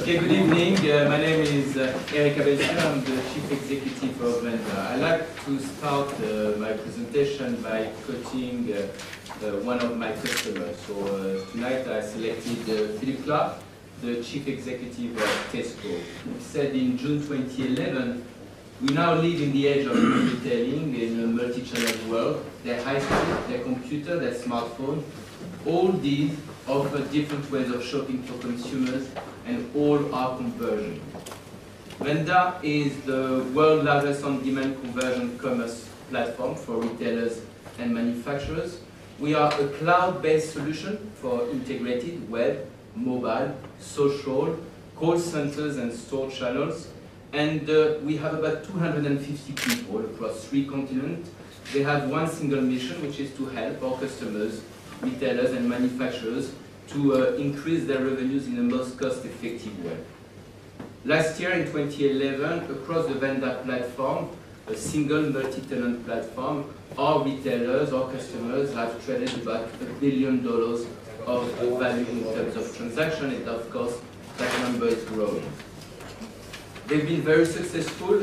Okay, good evening. My name is Eric Abensur. I'm the Chief Executive of Venda. I'd like to start my presentation by quoting one of my customers. So tonight I selected Philip Clark, the Chief Executive of Tesco. He said in June 2011, "We now live in the age of retailing in a multi-channel world. Their high street, their computer, their smartphone, all these offer different ways of shopping for consumers, and all are conversion." Venda is the world's largest on-demand conversion commerce platform for retailers and manufacturers. We are a cloud-based solution for integrated web, mobile, social, call centers and store channels. And we have about 250 people across 3 continents. They have one single mission, which is to help our customers, retailers and manufacturers to increase their revenues in the most cost-effective way. Last year in 2011, across the Venda platform, a single multi-tenant platform, our retailers, our customers have traded about $1 billion of value in terms of transaction, and of course that number is growing. They've been very successful,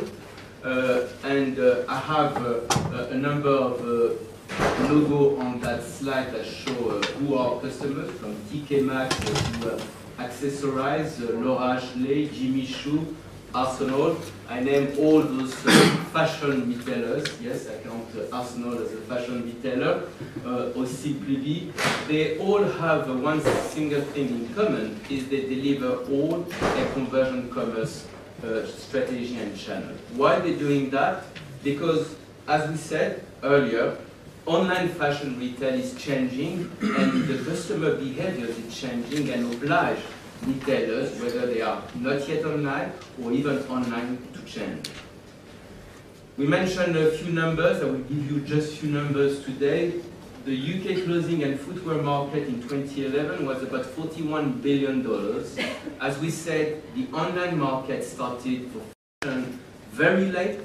and I have a number of logo on that slide that show who are customers, from TK Maxx to Accessorize, Laura Ashley, Jimmy Choo, Arsenal. I name all those fashion retailers. Yes, I count Arsenal as a fashion retailer, or Simply. They all have one single thing in common, is they deliver all a conversion commerce strategy and channel. Why are they doing that? Because, as we said earlier, online fashion retail is changing, and the customer behavior is changing and oblige retailers, whether they are not yet online or even online, to change. We mentioned a few numbers. I will give you just a few numbers today. The UK clothing and footwear market in 2011 was about $41 billion. As we said, the online market started for fashion very late,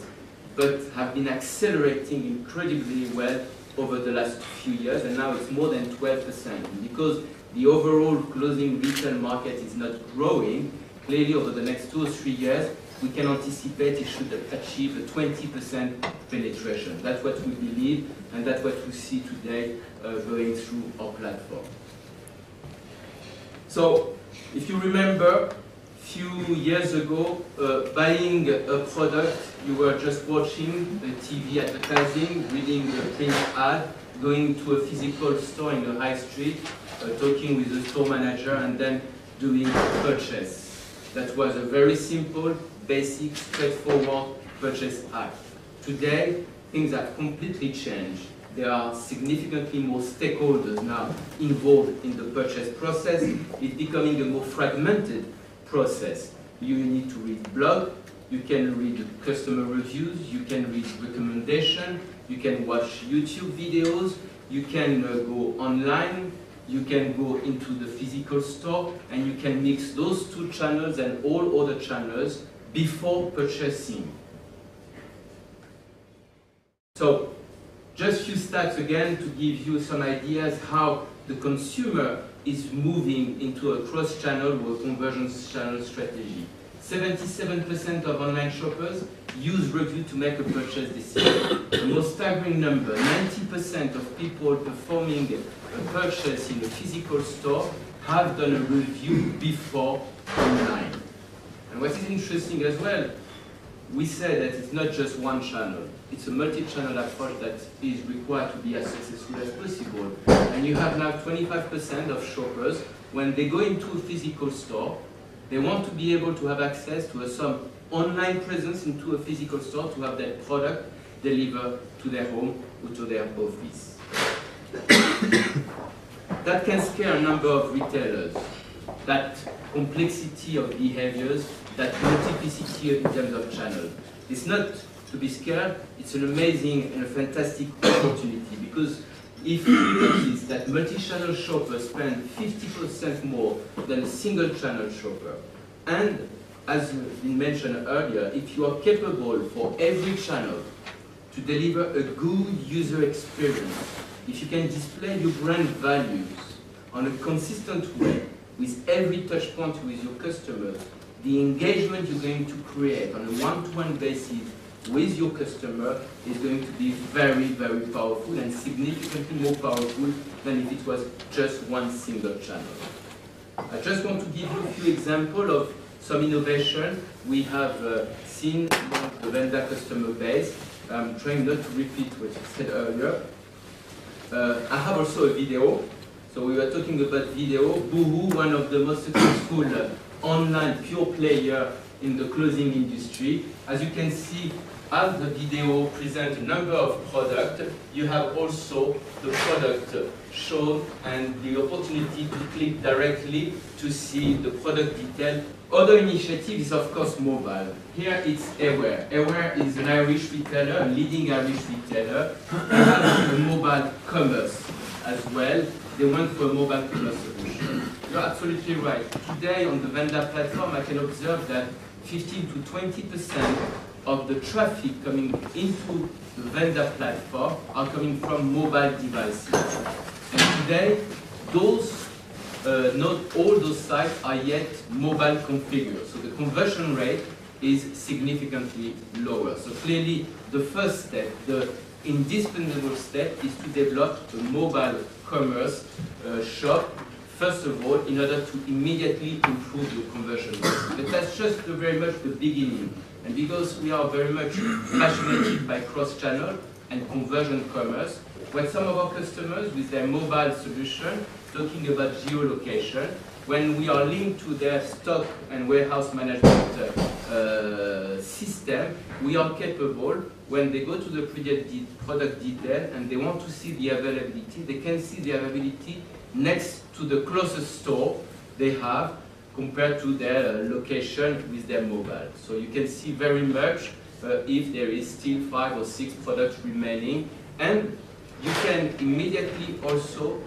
but have been accelerating incredibly well over the last few years, and now it's more than 12%. Because the overall clothing retail market is not growing, clearly over the next 2 or 3 years, we can anticipate it should achieve a 20% penetration. That's what we believe, and that's what we see today going through our platform. So, if you remember, a few years ago, buying a product, you were just watching the TV advertising, reading the print ad, going to a physical store in the high street, talking with the store manager, and then doing a purchase. That was a very simple, basic, straightforward purchase act. Today, things have completely changed. There are significantly more stakeholders now involved in the purchase process. It's becoming a more fragmented process. You need to read blog, you can read customer reviews, you can read recommendation, you can watch YouTube videos, you can go online, you can go into the physical store, and you can mix those 2 channels and all other channels before purchasing. So, just a few stats again to give you some ideas how the consumer is moving into a cross-channel or conversion channel strategy. 77% of online shoppers use review to make a purchase decision. The most staggering number, 90% of people performing a purchase in a physical store have done a review before online. And what is interesting as well, we say that it's not just one channel. It's a multi-channel approach that is required to be as successful as possible. And you have now 25% of shoppers, when they go into a physical store, they want to be able to have access to some online presence into a physical store to have that product delivered to their home or to their office. That can scare a number of retailers, that complexity of behaviors, that multiplicity in terms of channels. It's not to be scared, it's an amazing and a fantastic opportunity, because if you notice that multi-channel shoppers spend 50% more than a single-channel shopper, and as been mentioned earlier, if you are capable for every channel to deliver a good user experience, if you can display your brand values on a consistent way with every touch point with your customers, the engagement you're going to create on a one-to-one basis with your customer is going to be very, very powerful and significantly more powerful than if it was just one single channel. I just want to give you a few examples of some innovation we have seen among the Venda customer base. I'm trying not to repeat what you said earlier. I have also a video. So we were talking about video. Boohoo, one of the most successful online pure player in the clothing industry. As you can see, as the video presents a number of products, you have also the product shown and the opportunity to click directly to see the product detail. Other initiative is of course mobile. Here it's Aware. Aware is an Irish retailer, a leading Irish retailer. They have a mobile commerce as well. They went for a mobile commerce solution. You're absolutely right. Today on the Venda platform, I can observe that 15 to 20% of the traffic coming into the Venda platform are coming from mobile devices. And today, not all those sites are yet mobile configured. So the conversion rate is significantly lower. So clearly, the first step, the indispensable step, is to develop a mobile commerce shop, first of all, in order to immediately improve your conversion rate. But that's just very much the beginning. And because we are very much passionate by cross-channel and conversion commerce, what some of our customers with their mobile solution, talking about geolocation, when we are linked to their stock and warehouse management system, we are capable, when they go to the product detail and they want to see the availability, they can see the availability next to the closest store they have compared to their location with their mobile. So you can see very much if there is still 5 or 6 products remaining, and you can immediately also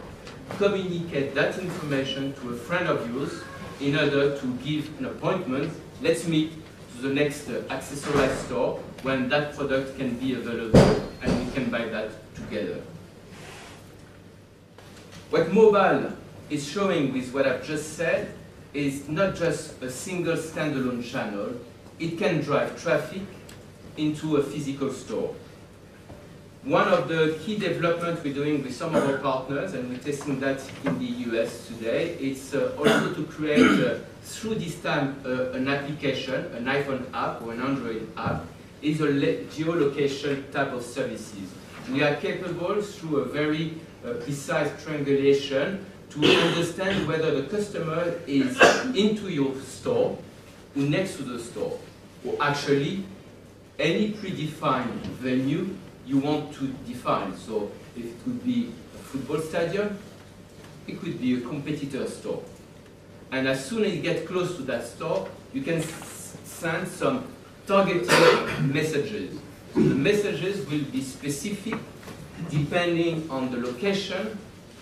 communicate that information to a friend of yours in order to give an appointment. Let's meet to the next accessorized store when that product can be available and we can buy that together. What mobile is showing with what I've just said is not just a single standalone channel. It can drive traffic into a physical store. One of the key developments we're doing with some of our partners, and we're testing that in the US today, is also to create, through this time, an application, an iPhone app or an Android app, is a geolocation type of services. We are capable, through a very precise triangulation, to understand whether the customer is into your store or next to the store, or actually any predefined venue you want to define. So it could be a football stadium, it could be a competitor store. And as soon as you get close to that store, you can send some targeted messages. So the messages will be specific depending on the location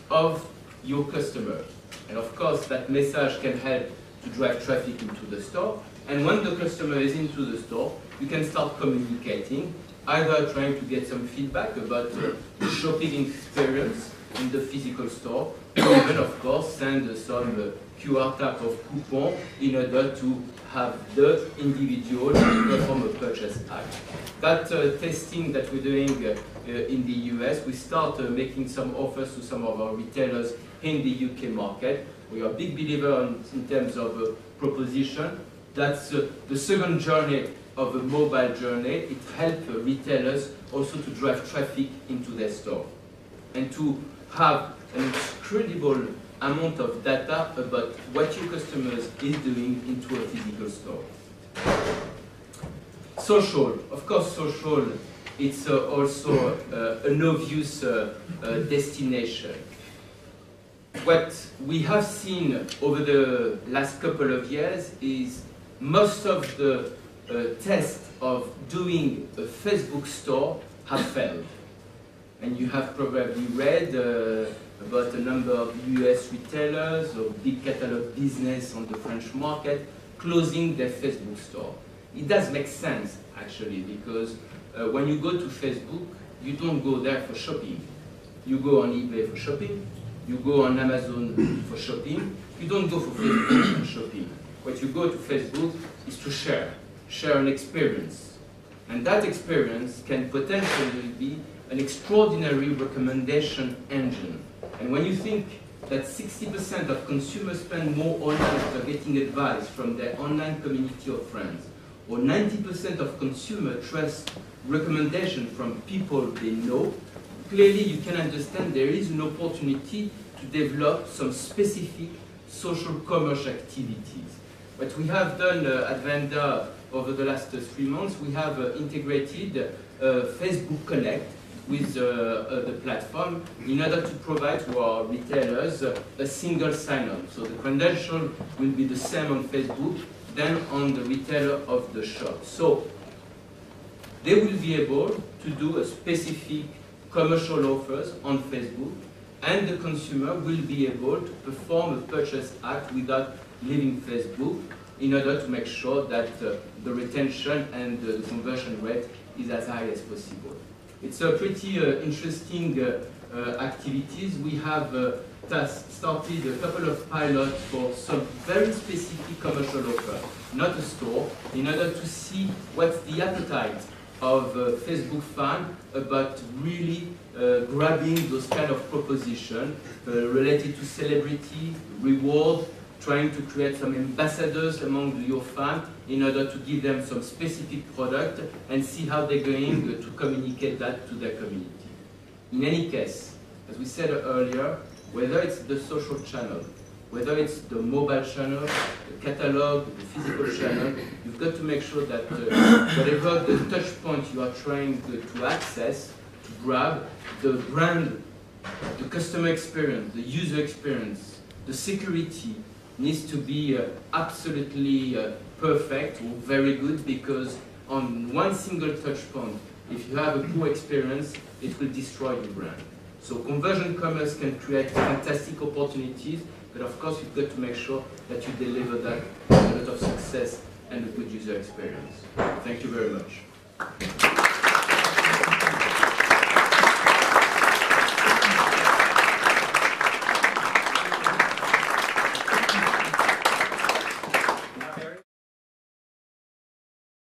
of your customer. And of course, that message can help to drive traffic into the store. And when the customer is into the store, you can start communicating, either trying to get some feedback about the shopping experience in the physical store, or even, of course, send some QR type of coupon in order to have the individual perform a purchase act. That testing that we're doing in the US, we start making some offers to some of our retailers in the UK market. We are a big believer in terms of proposition. That's the second journey of a mobile journey. It helps retailers also to drive traffic into their store and to have an incredible amount of data about what your customers is doing into a physical store. Social, of course, social, it's also an obvious destination. What we have seen over the last couple of years is most of the tests of doing a Facebook store have failed. And you have probably read about a number of US retailers or big catalog business on the French market closing their Facebook store. It does make sense, actually, because when you go to Facebook, you don't go there for shopping. You go on eBay for shopping, you go on Amazon for shopping, you don't go for Facebook for shopping. What you go to Facebook is to share an experience. And that experience can potentially be an extraordinary recommendation engine. And when you think that 60% of consumers spend more online after getting advice from their online community of friends, or 90% of consumers trust recommendation from people they know, clearly you can understand there is an opportunity to develop some specific social commerce activities. What we have done at Venda over the last 3 months, we have integrated Facebook Connect with the platform in order to provide to our retailers a single sign-on. So the credential will be the same on Facebook than on the retailer of the shop. So they will be able to do a specific commercial offers on Facebook, and the consumer will be able to perform a purchase act without leaving Facebook in order to make sure that the retention and the conversion rate is as high as possible. It's a pretty interesting activities. We have started a couple of pilots for some very specific commercial offer, not a store, in order to see what's the appetite of Facebook fan about really grabbing those kind of propositions related to celebrity, reward, trying to create some ambassadors among your fans in order to give them some specific product and see how they're going to communicate that to their community. In any case, as we said earlier, whether it's the social channel, whether it's the mobile channel, the catalog, the physical channel, you've got to make sure that whatever the touch point you are trying to access, to grab, the brand, the customer experience, the user experience, the security needs to be absolutely perfect or very good, because on one single touch point, if you have a poor experience, it will destroy your brand. So conversion commerce can create fantastic opportunities, but of course you've got to make sure that you deliver that with a lot of success and a good user experience. Thank you very much.